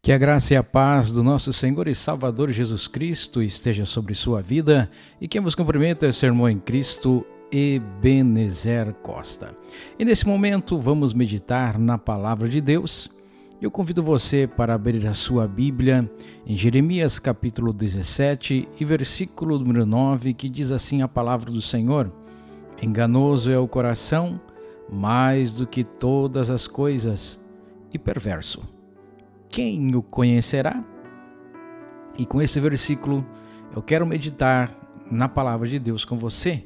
Que a graça e a paz do nosso Senhor e Salvador Jesus Cristo esteja sobre sua vida, e quem vos cumprimenta é o seu irmão em Cristo, Ebenezer Costa. E nesse momento vamos meditar na Palavra de Deus. Eu convido você para abrir a sua Bíblia em Jeremias capítulo 17 e versículo número 9, que diz assim a Palavra do Senhor: Enganoso é o coração mais do que todas as coisas e perverso. Quem o conhecerá? E com esse versículo eu quero meditar na Palavra de Deus com você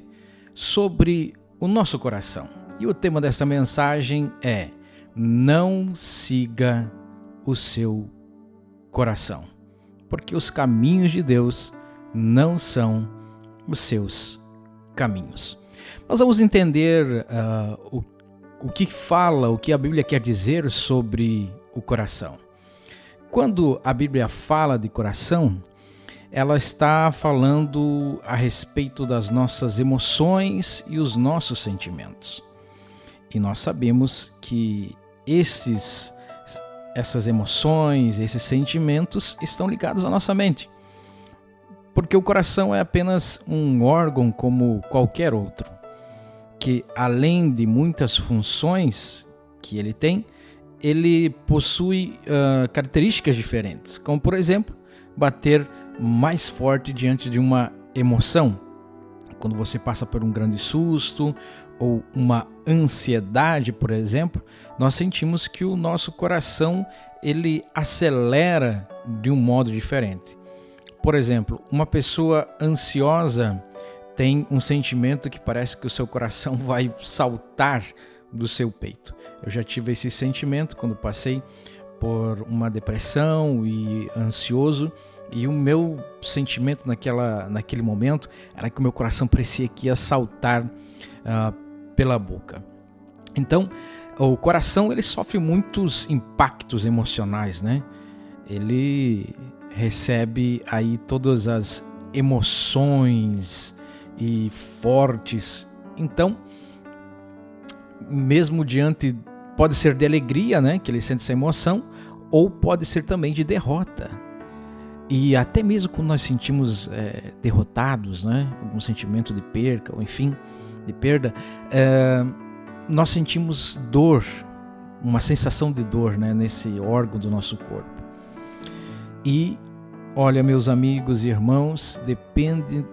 sobre o nosso coração. E o tema desta mensagem é: não siga o seu coração, porque os caminhos de Deus não são os seus caminhos. Nós vamos entender o que fala, o que a Bíblia quer dizer sobre o coração. Quando a Bíblia fala de coração, ela está falando a respeito das nossas emoções e os nossos sentimentos. E nós sabemos que essas emoções, esses sentimentos estão ligados à nossa mente. Porque o coração é apenas um órgão como qualquer outro, que além de muitas funções que ele tem, ele possui características diferentes, como por exemplo, bater mais forte diante de uma emoção. Quando você passa por um grande susto ou uma ansiedade, por exemplo, nós sentimos que o nosso coração ele acelera de um modo diferente. Por exemplo, uma pessoa ansiosa tem um sentimento que parece que o seu coração vai saltar do seu peito. Eu já tive esse sentimento quando passei por uma depressão e ansioso, e o meu sentimento naquele momento era que o meu coração parecia que ia saltar pela boca. Então, o coração ele sofre muitos impactos emocionais, né? Ele recebe aí todas as emoções e fortes. Então, mesmo pode ser de alegria, né, que ele sente essa emoção, ou pode ser também de derrota. E até mesmo quando nós sentimos derrotados, né, algum sentimento de perca, ou enfim, de perda, nós sentimos dor, uma sensação de dor, né, nesse órgão do nosso corpo. E olha, meus amigos e irmãos,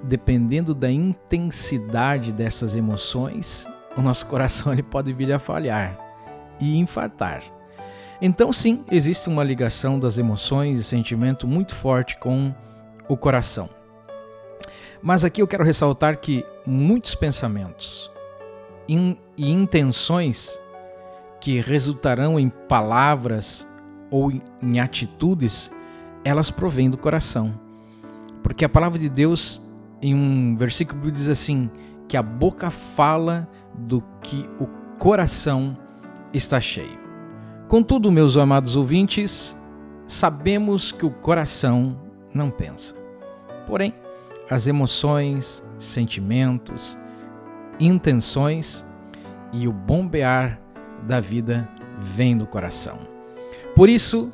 dependendo da intensidade dessas emoções, o nosso coração ele pode vir a falhar e infartar. Então sim, existe uma ligação das emoções e sentimento muito forte com o coração. Mas aqui eu quero ressaltar que muitos pensamentos e intenções que resultarão em palavras ou em atitudes, elas provêm do coração. Porque a palavra de Deus, em um versículo, diz assim, que a boca fala do que o coração está cheio. Contudo, meus amados ouvintes, sabemos que o coração não pensa. Porém, as emoções, sentimentos, intenções e o bombear da vida vêm do coração. Por isso,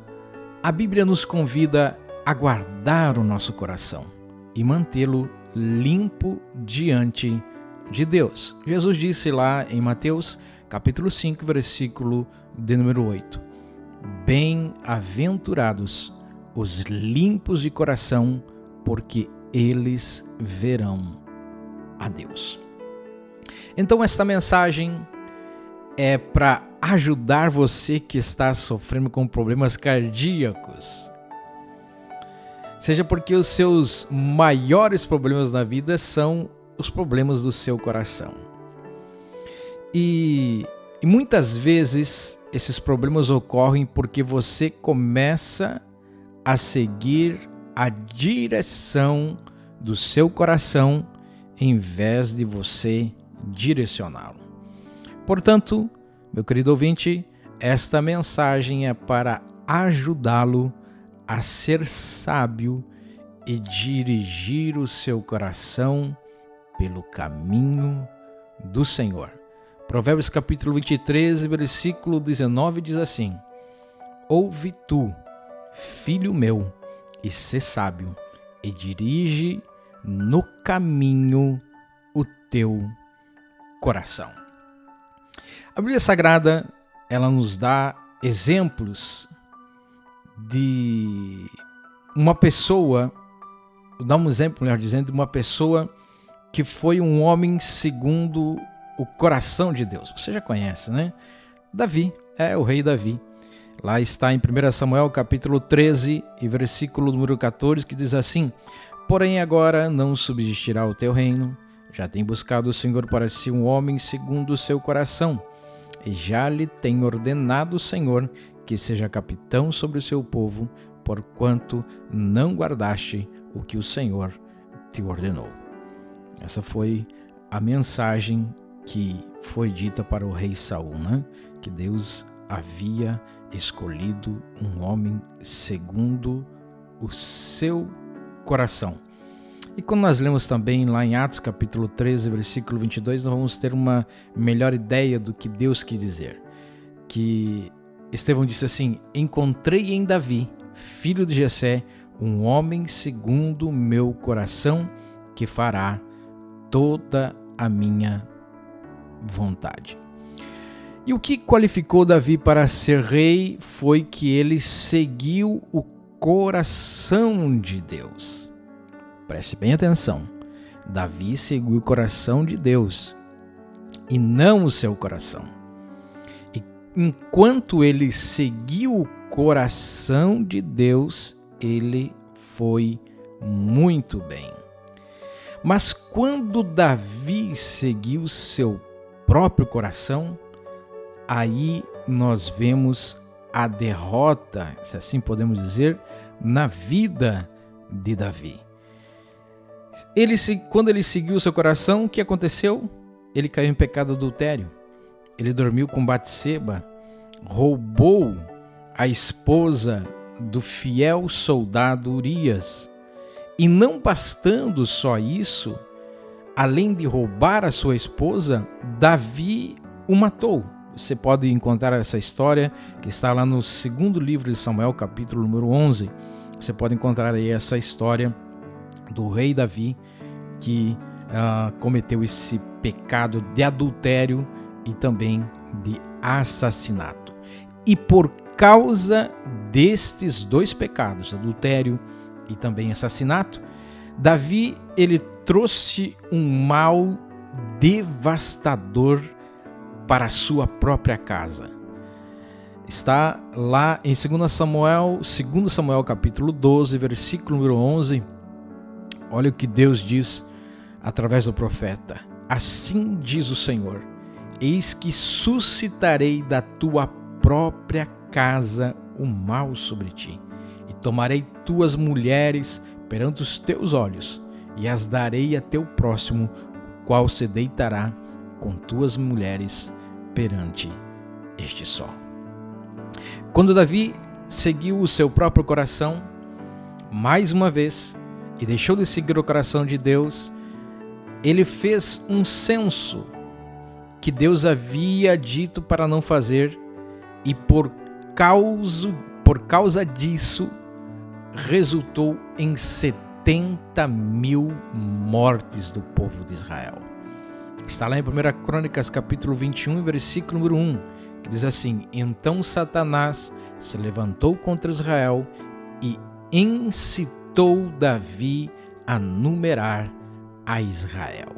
a Bíblia nos convida a guardar o nosso coração e mantê-lo limpo diante de Deus. Jesus disse lá em Mateus capítulo 5, versículo de número 8: Bem-aventurados os limpos de coração, porque eles verão a Deus. Então esta mensagem é para ajudar você que está sofrendo com problemas cardíacos. Seja porque os seus maiores problemas na vida são os problemas do seu coração. E muitas vezes esses problemas ocorrem porque você começa a seguir a direção do seu coração em vez de você direcioná-lo. Portanto, meu querido ouvinte, esta mensagem é para ajudá-lo a ser sábio e dirigir o seu coração pelo caminho do Senhor. Provérbios capítulo 23, versículo 19 diz assim: Ouve tu, filho meu, e sê sábio, e dirige no caminho o teu coração. A Bíblia Sagrada, ela nos dá exemplos de uma pessoa, dá um exemplo, melhor dizendo, de uma pessoa que foi um homem segundo o coração de Deus. Você já conhece, né? Davi, o rei Davi. Lá está em 1 Samuel capítulo 13 e versículo número 14, que diz assim: porém agora não subsistirá o teu reino, já tem buscado o Senhor para si um homem segundo o seu coração, e já lhe tem ordenado o Senhor que seja capitão sobre o seu povo, porquanto não guardaste o que o Senhor te ordenou. Essa foi a mensagem que foi dita para o rei Saul, né? Que Deus havia escolhido um homem segundo o seu coração. E quando nós lemos também lá em Atos capítulo 13, versículo 22, nós vamos ter uma melhor ideia do que Deus quis dizer. Que Estevão disse assim: encontrei em Davi, filho de Jessé, um homem segundo o meu coração, que fará toda a minha vontade. E o que qualificou Davi para ser rei foi que ele seguiu o coração de Deus. Preste bem atenção. Davi seguiu o coração de Deus e não o seu coração. E enquanto ele seguiu o coração de Deus, ele foi muito bem. Mas quando Davi seguiu seu próprio coração, aí nós vemos a derrota, se assim podemos dizer, na vida de Davi. Quando ele seguiu seu coração, o que aconteceu? Ele caiu em pecado adultério. Ele dormiu com Batseba, roubou a esposa do fiel soldado Urias. E não bastando só isso, além de roubar a sua esposa, Davi o matou. Você pode encontrar essa história que está lá no segundo livro de Samuel, capítulo número 11. Você pode encontrar aí essa história do rei Davi que cometeu esse pecado de adultério e também de assassinato. E por causa destes dois pecados, adultério e também assassinato, Davi ele trouxe um mal devastador para a sua própria casa. Está lá em 2 Samuel capítulo 12, versículo número 11. Olha o que Deus diz através do profeta. Assim diz o Senhor: eis que suscitarei da tua própria casa o mal sobre ti, e tomarei tuas mulheres perante os teus olhos, e as darei a teu próximo, o qual se deitará com tuas mulheres perante este sol. Quando Davi seguiu o seu próprio coração, mais uma vez, e deixou de seguir o coração de Deus, ele fez um censo que Deus havia dito para não fazer, e por causa disso, resultou em 70.000 mortes do povo de Israel. Está lá em 1 Crônicas, capítulo 21, versículo número 1, que diz assim: então Satanás se levantou contra Israel e incitou Davi a numerar a Israel.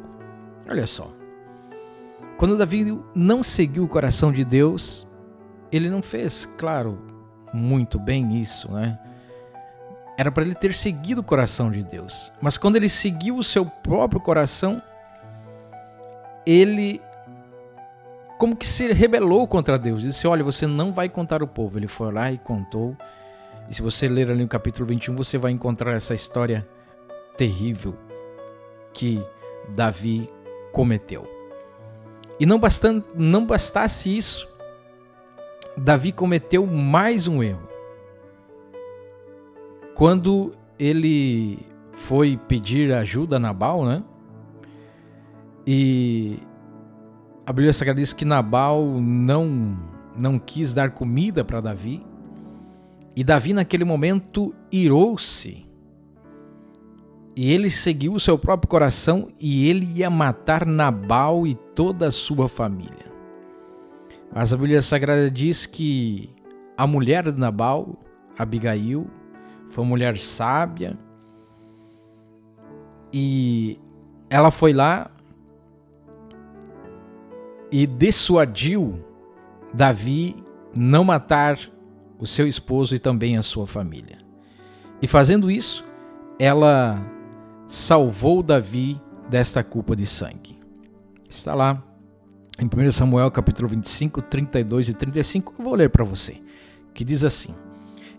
Olha só. Quando Davi não seguiu o coração de Deus, ele não fez, claro, muito bem isso, né? Era para ele ter seguido o coração de Deus. Mas quando ele seguiu o seu próprio coração, ele como que se rebelou contra Deus. Disse: olha, você não vai contar o povo. Ele foi lá e contou. E se você ler ali no capítulo 21, você vai encontrar essa história terrível que Davi cometeu. E não bastasse isso, Davi cometeu mais um erro. Quando ele foi pedir ajuda a Nabal, né? E a Bíblia Sagrada diz que Nabal não quis dar comida para Davi. E Davi, naquele momento, irou-se. E ele seguiu o seu próprio coração e ele ia matar Nabal e toda a sua família. Mas a Bíblia Sagrada diz que a mulher de Nabal, Abigail, foi uma mulher sábia e ela foi lá e dissuadiu Davi não matar o seu esposo e também a sua família. E fazendo isso, ela salvou Davi desta culpa de sangue. Está lá em 1 Samuel capítulo 25, 32 e 35, eu vou ler para você, que diz assim: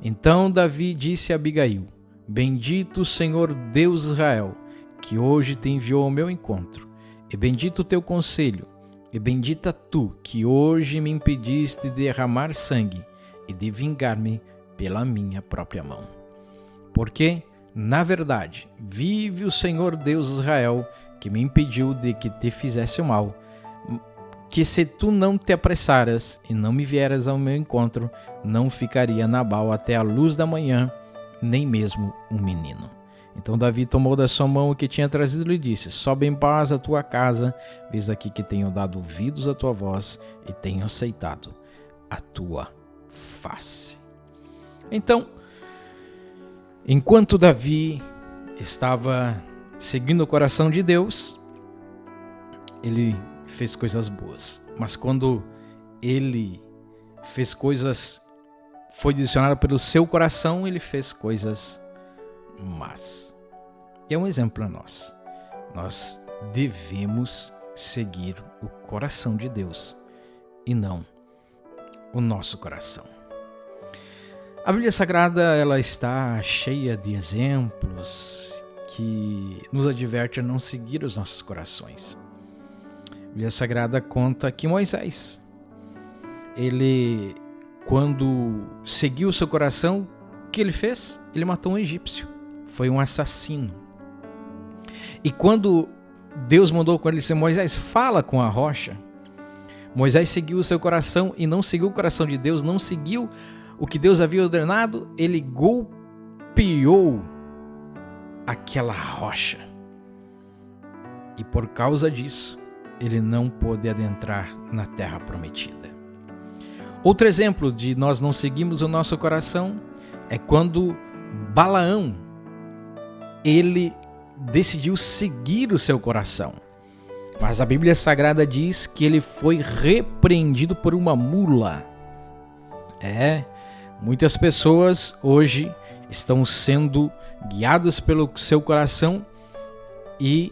Então Davi disse a Abigail: Bendito o Senhor Deus de Israel, que hoje te enviou ao meu encontro, e bendito o teu conselho, e bendita tu, que hoje me impediste de derramar sangue e de vingar-me pela minha própria mão. Porque, na verdade, vive o Senhor Deus de Israel, que me impediu de que te fizesse o mal, que se tu não te apressaras e não me vieras ao meu encontro, não ficaria Nabal até a luz da manhã, nem mesmo um menino. Então Davi tomou da sua mão o que tinha trazido e lhe disse: Sobe em paz à tua casa, vês aqui que tenho dado ouvidos à tua voz e tenho aceitado a tua face. Então, enquanto Davi estava seguindo o coração de Deus, ele fez coisas boas. Mas quando ele fez coisas, foi direcionado pelo seu coração, ele fez coisas más. E é um exemplo para nós. Nós devemos seguir o coração de Deus e não o nosso coração. A Bíblia Sagrada, ela está cheia de exemplos que nos adverte a não seguir os nossos corações. A Bíblia Sagrada conta que Moisés, ele, quando seguiu o seu coração, o que ele fez? Ele matou um egípcio. Foi um assassino. E quando Deus mandou com ele dizer: Moisés, fala com a rocha, Moisés seguiu o seu coração e não seguiu o coração de Deus, não seguiu o que Deus havia ordenado, ele golpeou aquela rocha. E por causa disso, ele não pôde adentrar na terra prometida. Outro exemplo de nós não seguimos o nosso coração é quando Balaão, ele decidiu seguir o seu coração. Mas a Bíblia Sagrada diz que ele foi repreendido por uma mula. Muitas pessoas hoje estão sendo guiadas pelo seu coração e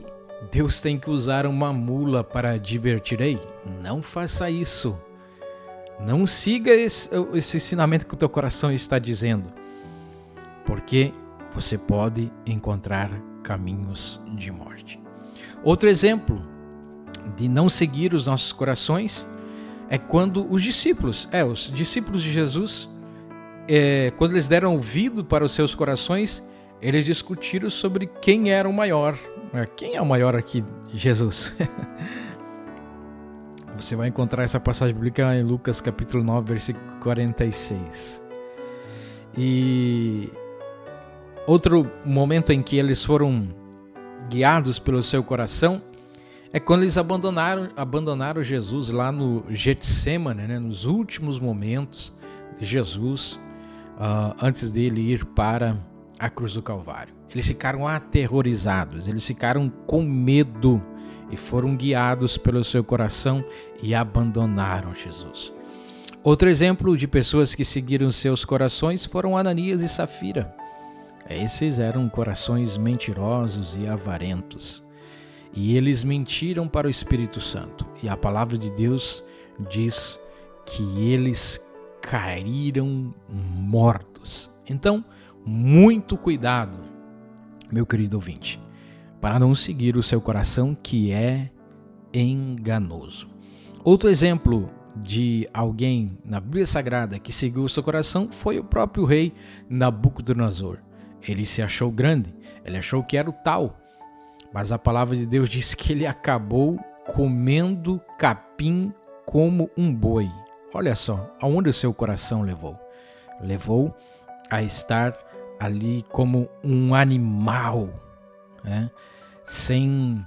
Deus tem que usar uma mula para divertir. Ei, não faça isso. Não siga esse ensinamento que o teu coração está dizendo, porque você pode encontrar caminhos de morte. Outro exemplo de não seguir os nossos corações é quando os discípulos de Jesus, quando eles deram ouvido para os seus corações, eles discutiram sobre quem era o maior. Quem é o maior aqui? Jesus. Você vai encontrar essa passagem bíblica em Lucas capítulo 9, versículo 46. E outro momento em que eles foram guiados pelo seu coração é quando eles abandonaram Jesus lá no Getsêmani, nos últimos momentos de Jesus, antes dele ir para a cruz do Calvário. Eles ficaram aterrorizados, eles ficaram com medo e foram guiados pelo seu coração e abandonaram Jesus. Outro exemplo de pessoas que seguiram seus corações foram Ananias e Safira. Esses eram corações mentirosos e avarentos. E eles mentiram para o Espírito Santo. E a palavra de Deus diz que eles caíram mortos. Então, muito cuidado, meu querido ouvinte, para não seguir o seu coração, que é enganoso. Outro exemplo de alguém na Bíblia Sagrada que seguiu o seu coração foi o próprio rei Nabucodonosor. Ele se achou grande, ele achou que era o tal, mas a palavra de Deus diz que ele acabou comendo capim como um boi. Olha só, aonde o seu coração levou? Levou a estar ali como um animal, né? Sem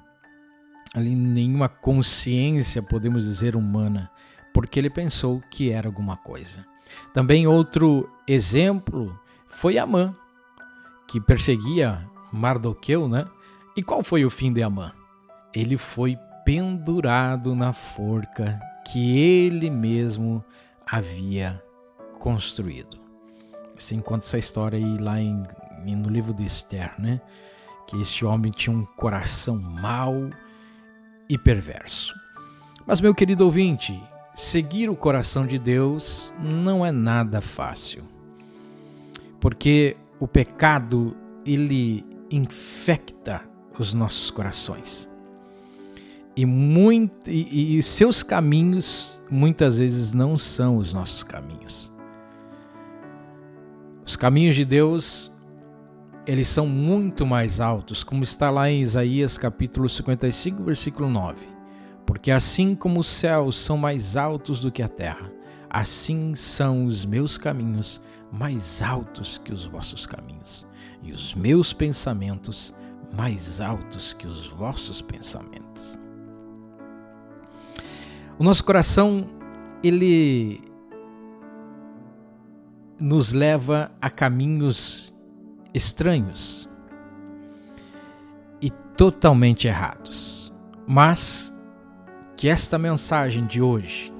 ali nenhuma consciência, podemos dizer, humana, porque ele pensou que era alguma coisa. Também outro exemplo foi Amã, que perseguia Mardoqueu, né? E qual foi o fim de Amã? Ele foi pendurado na forca que ele mesmo havia construído. Você encontra essa história aí lá no livro de Esther, né? Que este homem tinha um coração mau e perverso. Mas, meu querido ouvinte, seguir o coração de Deus não é nada fácil, porque o pecado, ele infecta os nossos corações. E seus caminhos muitas vezes não são os nossos caminhos. Os caminhos de Deus, eles são muito mais altos, como está lá em Isaías capítulo 55, versículo 9. Porque assim como os céus são mais altos do que a terra, assim são os meus caminhos mais altos que os vossos caminhos, e os meus pensamentos mais altos que os vossos pensamentos. O nosso coração, ele nos leva a caminhos estranhos e totalmente errados. Mas que esta mensagem de hoje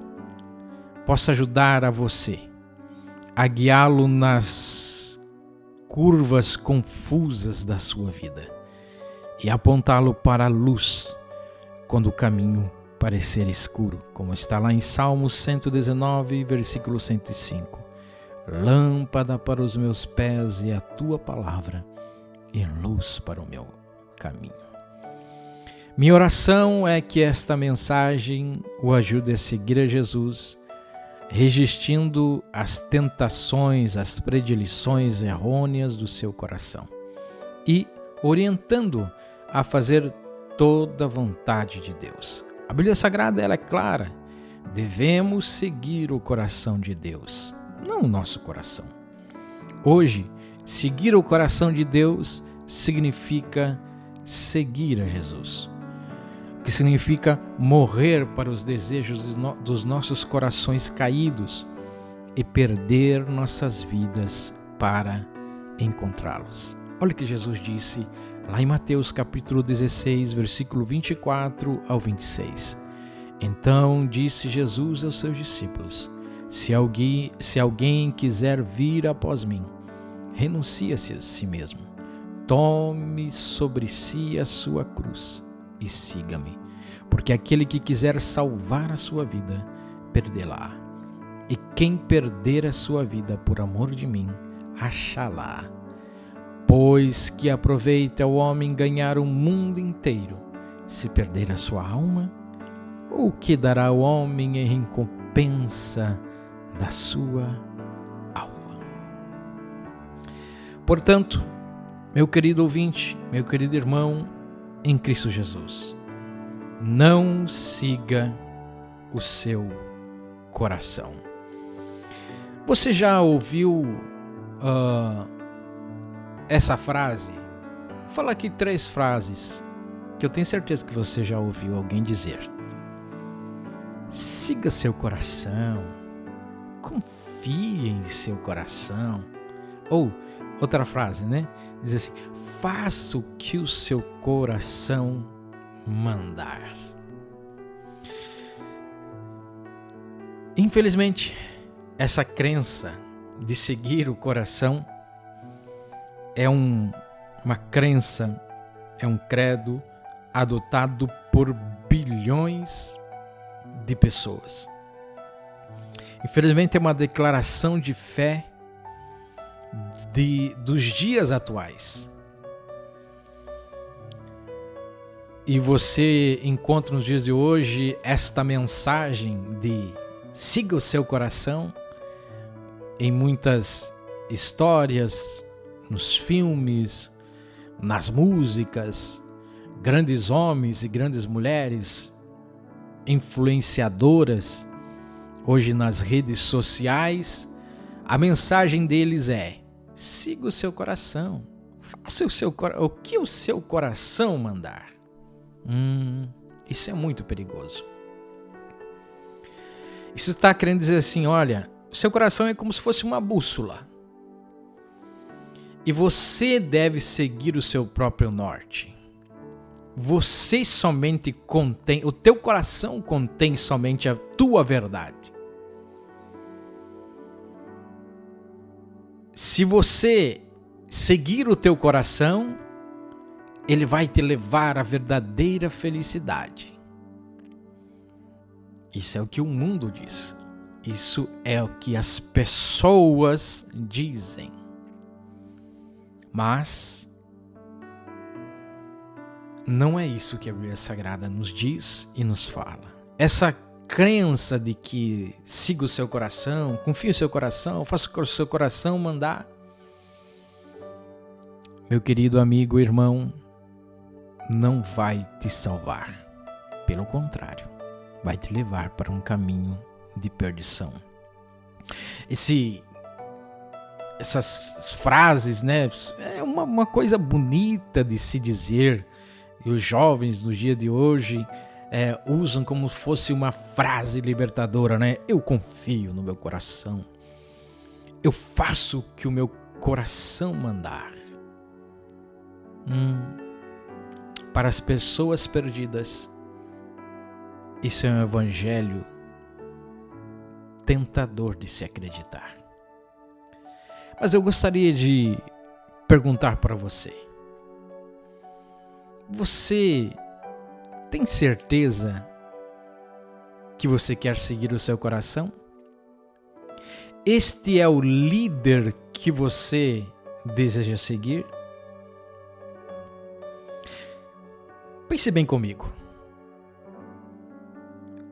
possa ajudar a você a guiá-lo nas curvas confusas da sua vida e apontá-lo para a luz quando o caminho parecer escuro, como está lá em Salmos 119, versículo 105. Lâmpada para os meus pés e a tua palavra, e luz para o meu caminho. Minha oração é que esta mensagem o ajude a seguir a Jesus, resistindo às tentações, às predileções errôneas do seu coração e orientando a fazer toda a vontade de Deus. A Bíblia Sagrada, ela é clara. Devemos seguir o coração de Deus, não o nosso coração. Hoje, seguir o coração de Deus significa seguir a Jesus, que significa morrer para os desejos dos nossos corações caídos e perder nossas vidas para encontrá-los. Olha o que Jesus disse lá em Mateus capítulo 16, versículo 24 ao 26. Então disse Jesus aos seus discípulos: Se alguém quiser vir após mim, renuncie-se a si mesmo, tome sobre si a sua cruz e siga-me, porque aquele que quiser salvar a sua vida, perdê-la. E quem perder a sua vida por amor de mim, achá-la. Pois que aproveita o homem ganhar o mundo inteiro, se perder a sua alma? Ou que dará o homem em recompensa da sua alma? Portanto, meu querido ouvinte, meu querido irmão em Cristo Jesus, não siga o seu coração. Você já ouviu essa frase? Vou falar aqui 3 frases que eu tenho certeza que você já ouviu alguém dizer. Siga seu coração, confie em seu coração. Ou outra frase, né? Diz assim: faça o que o seu coração mandar. Infelizmente, essa crença de seguir o coração é uma crença, é um credo adotado por bilhões de pessoas. Infelizmente, é uma declaração de fé dos dias atuais. E você encontra nos dias de hoje esta mensagem de siga o seu coração em muitas histórias, nos filmes, nas músicas, grandes homens e grandes mulheres, influenciadoras, hoje nas redes sociais. A mensagem deles é: Siga o seu coração. Faça o que o seu coração mandar. Isso é muito perigoso. Isso está querendo dizer assim, olha, o seu coração é como se fosse uma bússola. E você deve seguir o seu próprio norte. Você somente contém, o teu coração contém somente a tua verdade. Se você seguir o teu coração, ele vai te levar à verdadeira felicidade. Isso é o que o mundo diz. Isso é o que as pessoas dizem. Mas não é isso que a Bíblia Sagrada nos diz e nos fala. Essa crença de que siga o seu coração, confie no seu coração, faça o que o seu coração mandar. Meu querido amigo, irmão, não vai te salvar. Pelo contrário, vai te levar para um caminho de perdição. Essas frases, né, é uma coisa bonita de se dizer. E os jovens do dia de hoje usam como se fosse uma frase libertadora, né? Eu confio no meu coração. Eu faço o que o meu coração mandar. Para as pessoas perdidas, isso é um evangelho tentador de se acreditar. Mas eu gostaria de perguntar para você. Você tem certeza que você quer seguir o seu coração? Este é o líder que você deseja seguir? Pense bem comigo.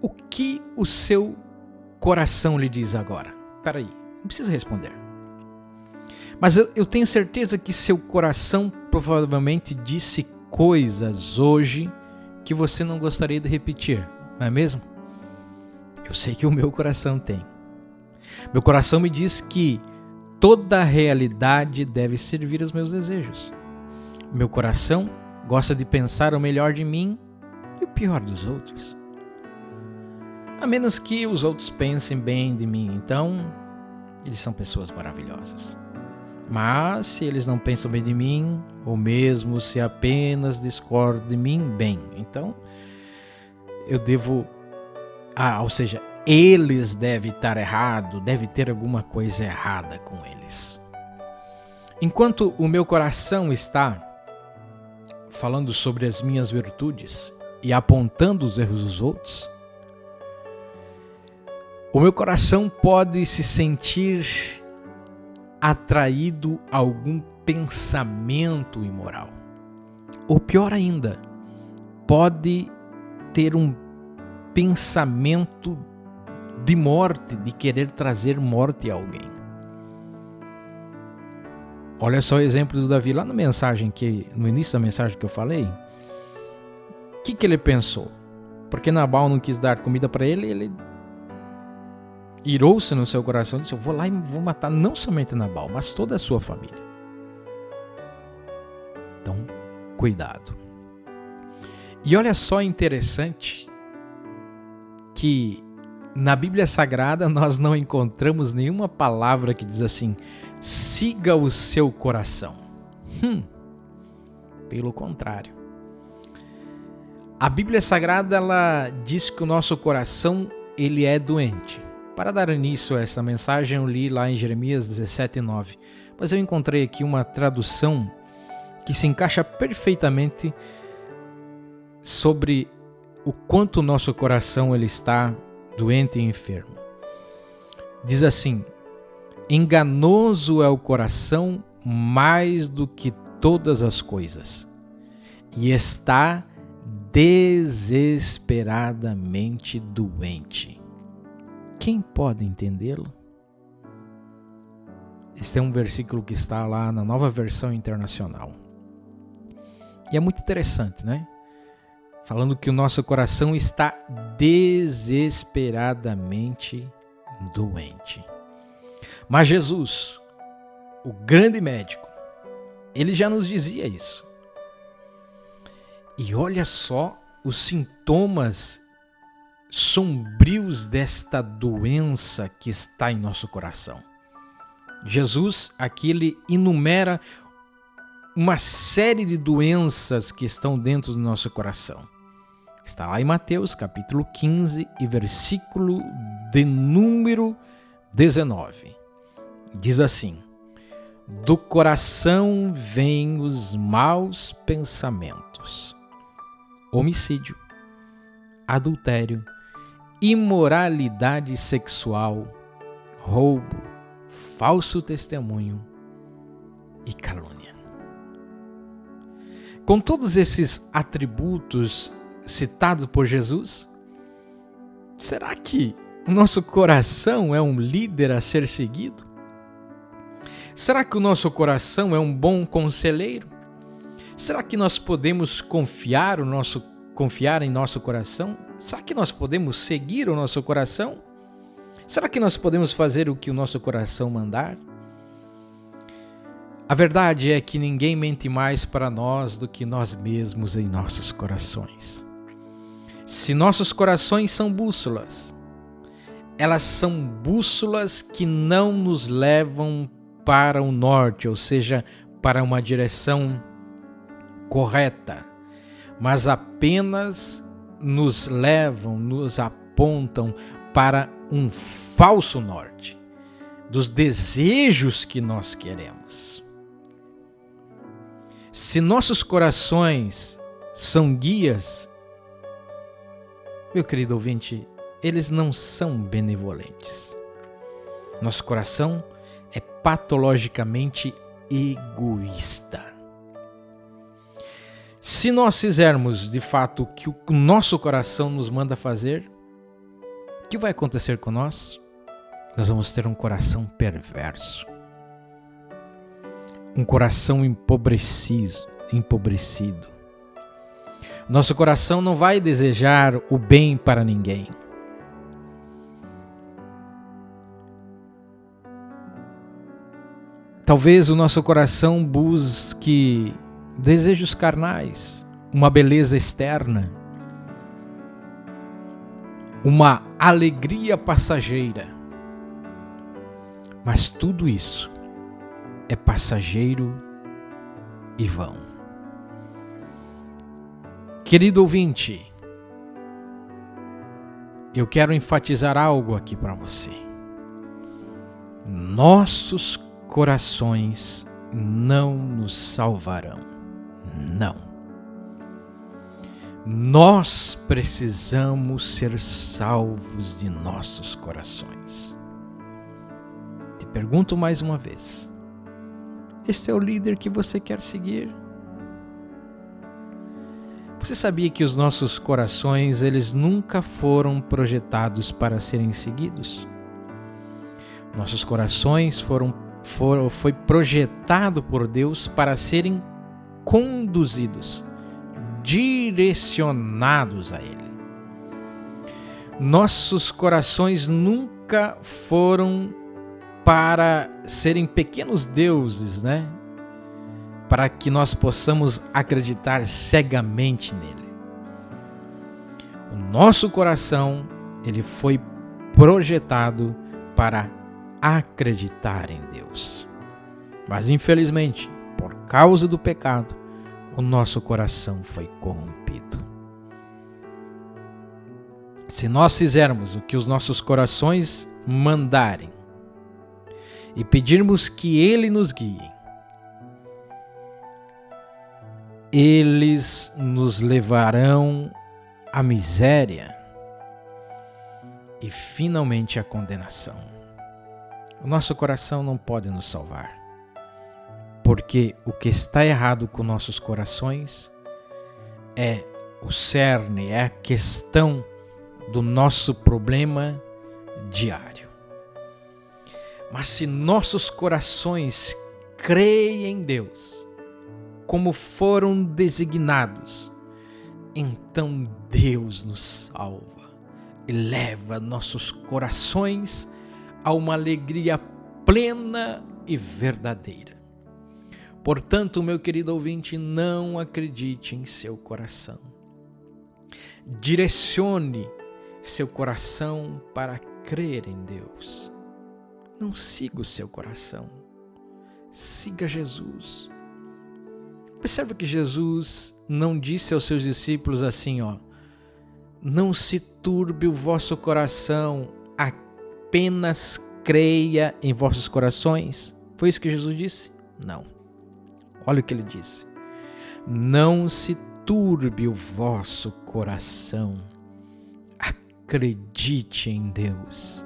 O que o seu coração lhe diz agora? Espera aí, não precisa responder. Mas eu tenho certeza que seu coração provavelmente disse coisas hoje que você não gostaria de repetir, não é mesmo? Eu sei que o meu coração tem. Meu coração me diz que toda a realidade deve servir aos meus desejos. Meu coração gosta de pensar o melhor de mim e o pior dos outros. A menos que os outros pensem bem de mim, então eles são pessoas maravilhosas. Mas se eles não pensam bem de mim, ou mesmo se apenas discordam de mim, bem, então eu devo... ou seja, eles devem estar errados, deve ter alguma coisa errada com eles. Enquanto o meu coração está falando sobre as minhas virtudes e apontando os erros dos outros, o meu coração pode se sentir atraído a algum pensamento imoral. Ou pior ainda, pode ter um pensamento de morte, de querer trazer morte a alguém. Olha só o exemplo do Davi lá no início da mensagem que eu falei. O que ele pensou? Porque Nabal não quis dar comida para ele, ele irou-se no seu coração e disse: eu vou lá e vou matar não somente Nabal, mas toda a sua família. Então, cuidado. E olha só interessante que na Bíblia Sagrada nós não encontramos nenhuma palavra que diz assim: siga o seu coração. Pelo contrário. A Bíblia Sagrada ela diz que o nosso coração ele é doente. Para dar início a essa mensagem, eu li lá em Jeremias 17:9. Mas eu encontrei aqui uma tradução que se encaixa perfeitamente sobre o quanto o nosso coração ele está doente e enfermo. Diz assim: enganoso é o coração mais do que todas as coisas, e está desesperadamente doente. Quem pode entendê-lo? Este é um versículo que está lá na Nova Versão Internacional. E é muito interessante, né? Falando que o nosso coração está desesperadamente doente. Mas Jesus, o grande médico, ele já nos dizia isso. E olha só os sintomas sombrios desta doença que está em nosso coração. Jesus aqui ele enumera uma série de doenças que estão dentro do nosso coração. Está lá em Mateus capítulo 15 e versículo de número 19. Diz assim: do coração vêm os maus pensamentos, homicídio, adultério, imoralidade sexual, roubo, falso testemunho e calúnia. Com todos esses atributos citados por Jesus, será que o nosso coração é um líder a ser seguido? Será que o nosso coração é um bom conselheiro? Será que nós podemos confiar em nosso coração? Será que nós podemos seguir o nosso coração? Será que nós podemos fazer o que o nosso coração mandar? A verdade é que ninguém mente mais para nós do que nós mesmos em nossos corações. Se nossos corações são bússolas, elas são bússolas que não nos levam para o norte, ou seja, para uma direção correta, mas apenas nos levam, nos apontam para um falso norte, dos desejos que nós queremos. Se nossos corações são guias, meu querido ouvinte, eles não são benevolentes. Nosso coração é patologicamente egoísta. Se nós fizermos de fato o que o nosso coração nos manda fazer, o que vai acontecer com nós? Nós vamos ter um coração perverso, um coração empobrecido. Nosso coração não vai desejar o bem para ninguém. Talvez o nosso coração busque desejos carnais, uma beleza externa, uma alegria passageira. Mas tudo isso é passageiro e vão. Querido ouvinte, eu quero enfatizar algo aqui para você. Nossos corações não nos salvarão. Não. Nós precisamos ser salvos de nossos corações. Te pergunto mais uma vez: este é o líder que você quer seguir? Você sabia que os nossos corações, eles nunca foram projetados para serem seguidos? Nossos corações foi projetado por Deus para serem conduzidos, direcionados a Ele. Nossos corações nunca foram para serem pequenos deuses, né? Para que nós possamos acreditar cegamente nele. O nosso coração, ele foi projetado para acreditar em Deus. Mas infelizmente, por causa do pecado, o nosso coração foi corrompido. Se nós fizermos o que os nossos corações mandarem e pedirmos que Ele nos guie, eles nos levarão à miséria e finalmente à condenação. O nosso coração não pode nos salvar, porque o que está errado com nossos corações é o cerne, é a questão do nosso problema diário. Mas se nossos corações creem em Deus, como foram designados, então Deus nos salva e leva nossos corações a uma alegria plena e verdadeira. Portanto, meu querido ouvinte, não acredite em seu coração. Direcione seu coração para crer em Deus. Não siga o seu coração. Siga Jesus. Observe que Jesus não disse aos seus discípulos assim, não se turbe o vosso coração, apenas creia em vossos corações. Foi isso que Jesus disse? Não. Olha o que ele disse. Não se turbe o vosso coração. Acredite em Deus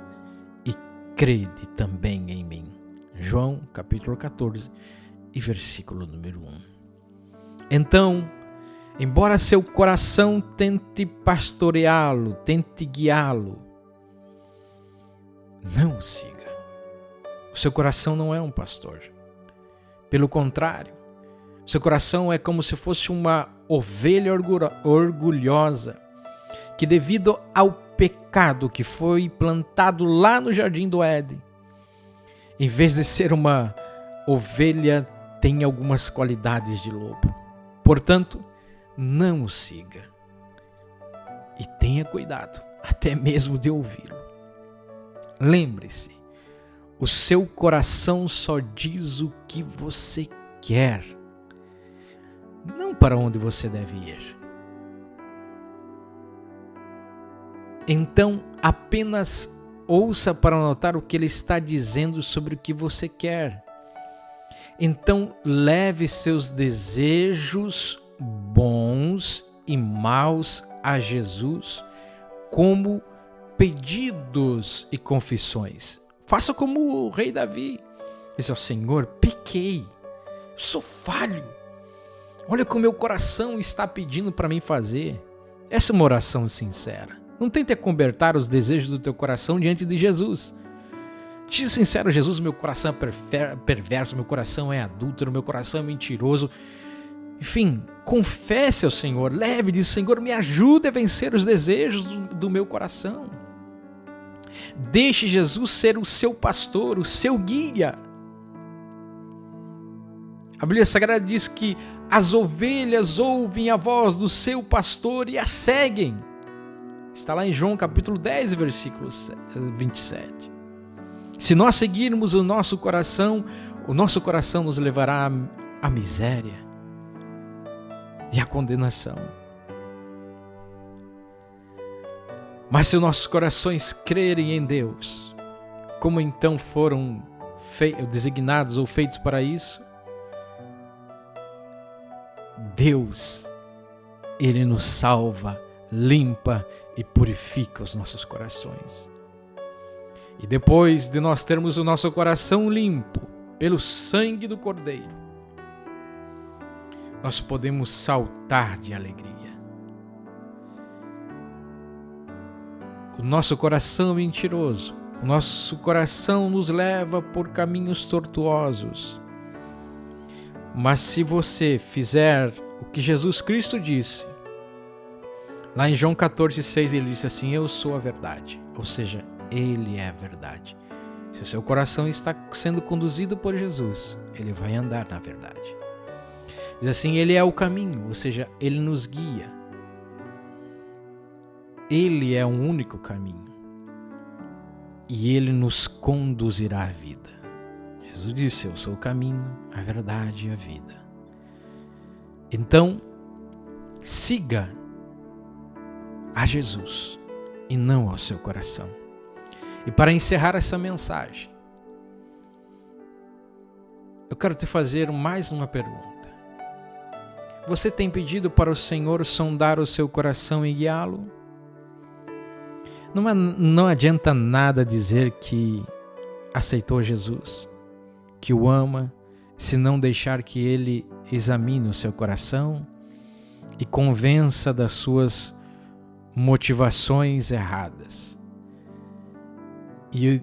e crede também em mim. João, capítulo 14 e versículo número 1. Então, embora seu coração tente pastoreá-lo, tente guiá-lo, não o siga. O seu coração não é um pastor. Pelo contrário, seu coração é como se fosse uma ovelha orgulhosa que, devido ao pecado que foi plantado lá no jardim do Éden, em vez de ser uma ovelha, tem algumas qualidades de lobo. Portanto, não o siga. E tenha cuidado, até mesmo de ouvi-lo. Lembre-se, o seu coração só diz o que você quer, não para onde você deve ir. Então, apenas ouça para notar o que ele está dizendo sobre o que você quer. Então, leve seus desejos bons e maus a Jesus como pedidos e confissões. Faça como o rei Davi. Diz ao Senhor, pequei, sou falho. Olha o que o meu coração está pedindo para mim fazer. Essa é uma oração sincera. Não tente acobertar os desejos do teu coração diante de Jesus. Diz sincero, Jesus, meu coração é perverso, meu coração é adúltero, meu coração é mentiroso. Enfim, confesse ao Senhor, leve, diz, Senhor, me ajude a vencer os desejos do meu coração. Deixe Jesus ser o seu pastor, o seu guia. A Bíblia Sagrada diz que as ovelhas ouvem a voz do seu pastor e a seguem. Está lá em João capítulo 10, versículo 27. Se nós seguirmos o nosso coração nos levará à miséria e à condenação. Mas se os nossos corações crerem em Deus, como então foram designados ou feitos para isso, Deus, Ele nos salva, limpa e purifica os nossos corações. E depois de nós termos o nosso coração limpo pelo sangue do Cordeiro, nós podemos saltar de alegria. O nosso coração é mentiroso, o nosso coração nos leva por caminhos tortuosos. Mas se você fizer o que Jesus Cristo disse, lá em João 14,6 ele disse assim, eu sou a verdade, ou seja, Ele é a verdade. Se o seu coração está sendo conduzido por Jesus, ele vai andar na verdade. Diz assim, Ele é o caminho, ou seja, Ele nos guia. Ele é o único caminho. E Ele nos conduzirá à vida. Jesus disse, eu sou o caminho, a verdade e a vida. Então, siga a Jesus e não ao seu coração. E para encerrar essa mensagem, eu quero te fazer mais uma pergunta. Você tem pedido para o Senhor sondar o seu coração e guiá-lo? Não adianta nada dizer que aceitou Jesus, que o ama, se não deixar que Ele examine o seu coração e convença das suas motivações erradas. E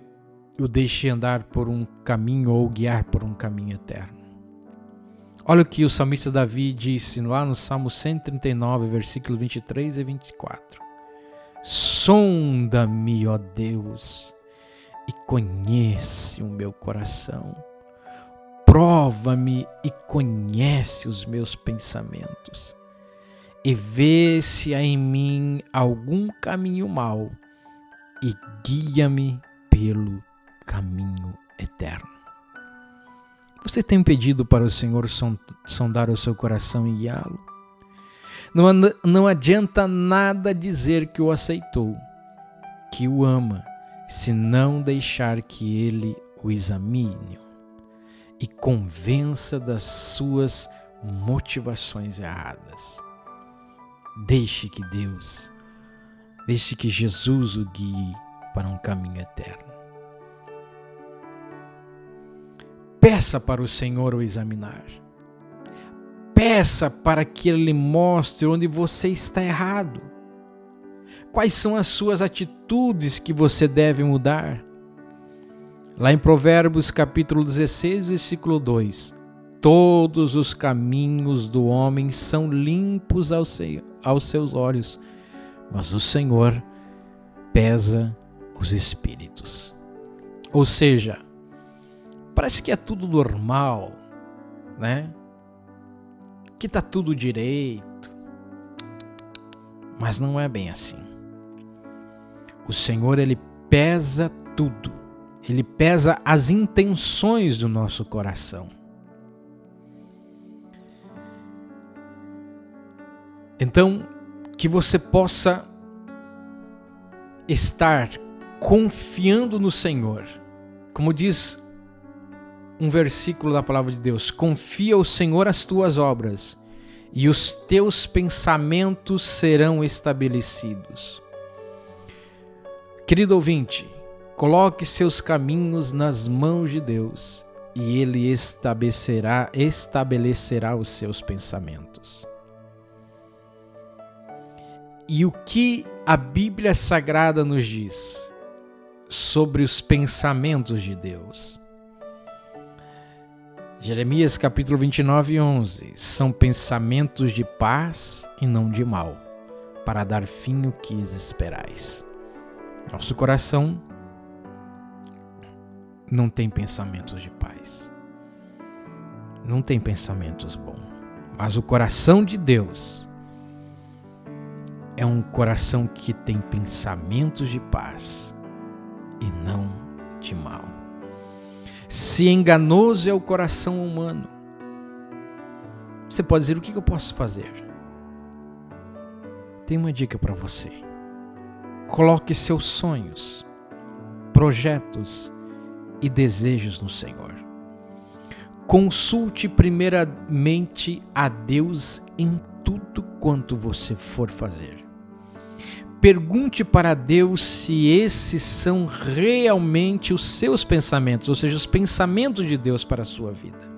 o deixe andar por um caminho ou guiar por um caminho eterno. Olha o que o salmista Davi disse lá no Salmo 139, versículos 23 e 24. Sonda-me, ó Deus, e conhece o meu coração. prova-me e conhece os meus pensamentos, e vê se há em mim algum caminho mau, e guia-me pelo caminho eterno. Você tem pedido para o Senhor sondar o seu coração e guiá-lo? Não adianta nada dizer que o aceitou, que o ama, se não deixar que Ele o examine e convença das suas motivações erradas. Deixe que Jesus o guie para um caminho eterno. Peça para o Senhor o examinar. Peça para que Ele lhe mostre onde você está errado. Quais são as suas atitudes que você deve mudar? Lá em Provérbios capítulo 16, versículo 2. Todos os caminhos do homem são limpos aos seus olhos, mas o Senhor pesa os espíritos. Ou seja, parece que é tudo normal, né? Que está tudo direito, mas não é bem assim. O Senhor, Ele pesa tudo. Ele pesa as intenções do nosso coração. Então, que você possa estar confiando no Senhor. Como diz um versículo da palavra de Deus: confia ao Senhor as tuas obras, e os teus pensamentos serão estabelecidos. Querido ouvinte, coloque seus caminhos nas mãos de Deus, e Ele estabelecerá os seus pensamentos. E o que a Bíblia Sagrada nos diz sobre os pensamentos de Deus? Jeremias capítulo 29, 11. São pensamentos de paz e não de mal, para dar fim ao que esperais. Nosso coração não tem pensamentos de paz. Não tem pensamentos bons. Mas o coração de Deus é um coração que tem pensamentos de paz e não de mal. Se enganoso é o coração humano, você pode dizer: o que eu posso fazer? Tem uma dica para você. Coloque seus sonhos, projetos e desejos no Senhor. Consulte primeiramente a Deus em tudo quanto você for fazer. Pergunte para Deus se esses são realmente os seus pensamentos, ou seja, os pensamentos de Deus para a sua vida.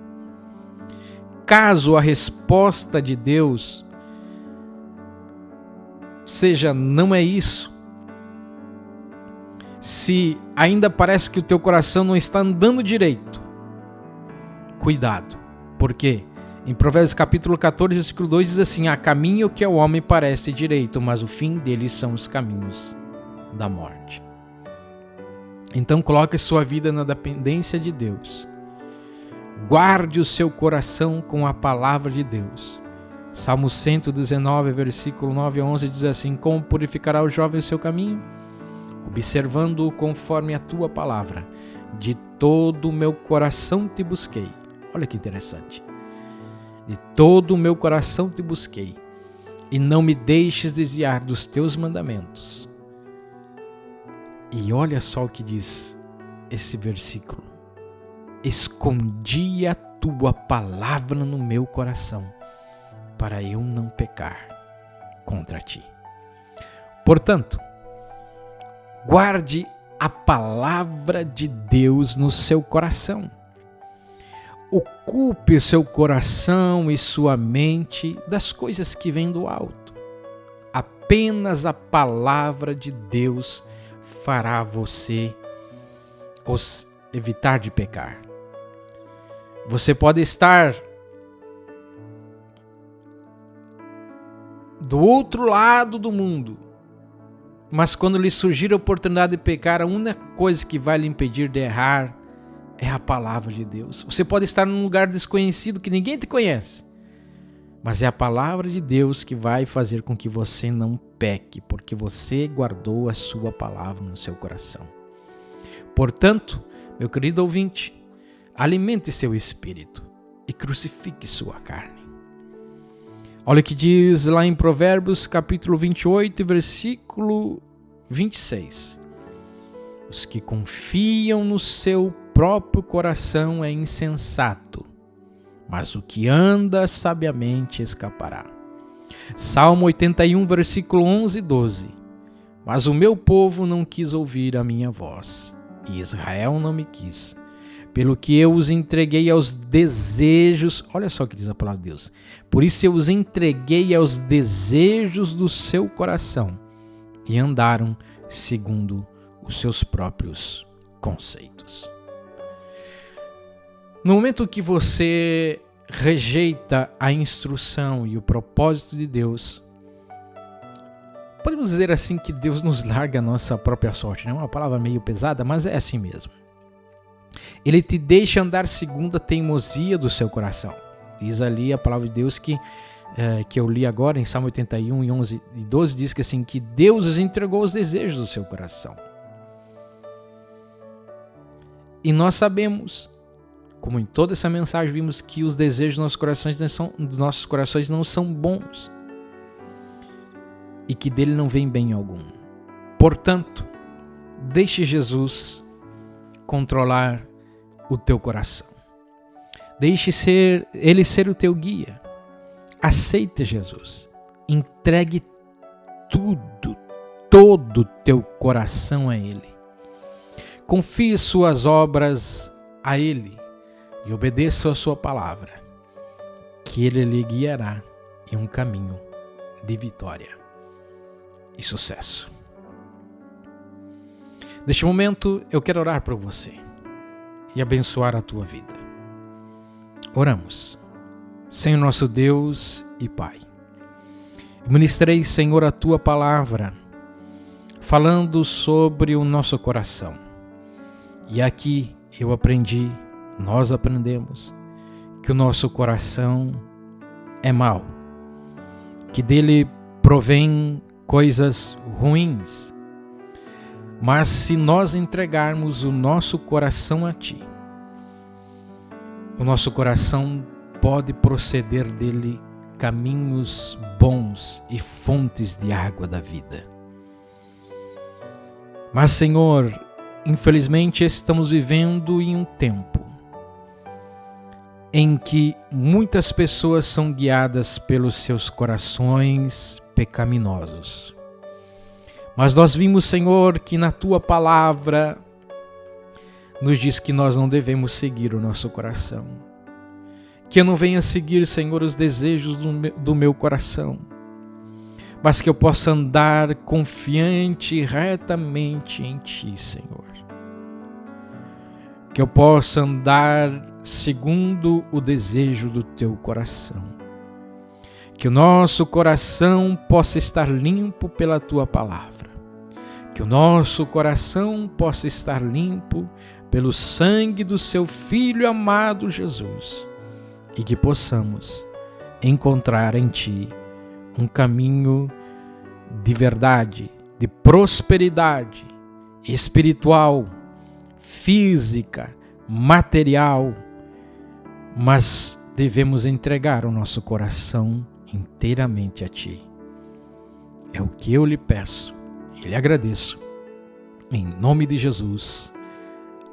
Caso a resposta de Deus seja não é isso, se ainda parece que o teu coração não está andando direito, cuidado, porque em Provérbios capítulo 14, versículo 2 diz assim: há caminho que ao homem parece direito, mas o fim deles são os caminhos da morte. Então coloque sua vida na dependência de Deus. Guarde o seu coração com a palavra de Deus. Salmo 119, versículo 9 a 11 diz assim: como purificará o jovem o seu caminho? Observando-o conforme a tua palavra. De todo o meu coração te busquei. Olha que interessante. De todo o meu coração te busquei, e não me deixes desviar dos teus mandamentos. E olha só o que diz esse versículo: escondi a tua palavra no meu coração, para eu não pecar contra ti. Portanto, guarde a palavra de Deus no seu coração. Ocupe o seu coração e sua mente das coisas que vêm do alto. Apenas a palavra de Deus fará você evitar de pecar. Você pode estar do outro lado do mundo, mas quando lhe surgir a oportunidade de pecar, a única coisa que vai lhe impedir de errar é a palavra de Deus. Você pode estar num lugar desconhecido que ninguém te conhece, mas é a palavra de Deus que vai fazer com que você não peque, porque você guardou a sua palavra no seu coração. Portanto, meu querido ouvinte, alimente seu espírito e crucifique sua carne. Olha o que diz lá em Provérbios capítulo 28, versículo 26. Os que confiam no seu próprio coração é insensato, mas o que anda sabiamente escapará. Salmo 81, versículo 11 e 12. Mas o meu povo não quis ouvir a minha voz, e Israel não me quis, pelo que eu os entreguei aos desejos. Olha só o que diz a palavra de Deus. Por isso eu os entreguei aos desejos do seu coração, e andaram segundo os seus próprios conceitos. No momento que você rejeita a instrução e o propósito de Deus, podemos dizer assim que Deus nos larga a nossa própria sorte, né? Uma palavra meio pesada, mas é assim mesmo. Ele te deixa andar segundo a teimosia do seu coração. Diz ali a palavra de Deus que eu li agora em Salmo 81, e 11 e 12, diz que assim, que Deus os entregou os desejos do seu coração. E nós sabemos, como em toda essa mensagem vimos, que os desejos dos nossos corações não são bons e que dele não vem bem algum. Portanto, deixe Jesus controlar o teu coração. Deixe ele ser o teu guia. Aceite Jesus. Entregue tudo, todo o teu coração a Ele. Confie suas obras a Ele e obedeça a sua palavra, que Ele lhe guiará em um caminho de vitória e sucesso. Neste momento, eu quero orar por você e abençoar a tua vida. Oramos. Senhor nosso Deus e Pai, eu ministrei, Senhor, a tua palavra, falando sobre o nosso coração. E aqui eu aprendi, nós aprendemos, que o nosso coração é mau, que dele provém coisas ruins. Mas se nós entregarmos o nosso coração a Ti, o nosso coração pode proceder dele caminhos bons e fontes de água da vida. Mas, Senhor, infelizmente estamos vivendo em um tempo em que muitas pessoas são guiadas pelos seus corações pecaminosos. Mas nós vimos, Senhor, que na Tua palavra nos diz que nós não devemos seguir o nosso coração. Que eu não venha seguir, Senhor, os desejos do meu coração, mas que eu possa andar confiante e retamente em Ti, Senhor. Que eu possa andar segundo o desejo do Teu coração. Que o nosso coração possa estar limpo pela Tua palavra. Que o nosso coração possa estar limpo pelo sangue do Seu Filho amado Jesus. E que possamos encontrar em Ti um caminho de verdade, de prosperidade espiritual, física, material, mas devemos entregar o nosso coração inteiramente a Ti. É o que eu lhe peço e lhe agradeço. Em nome de Jesus.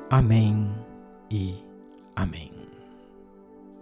Amém e amém.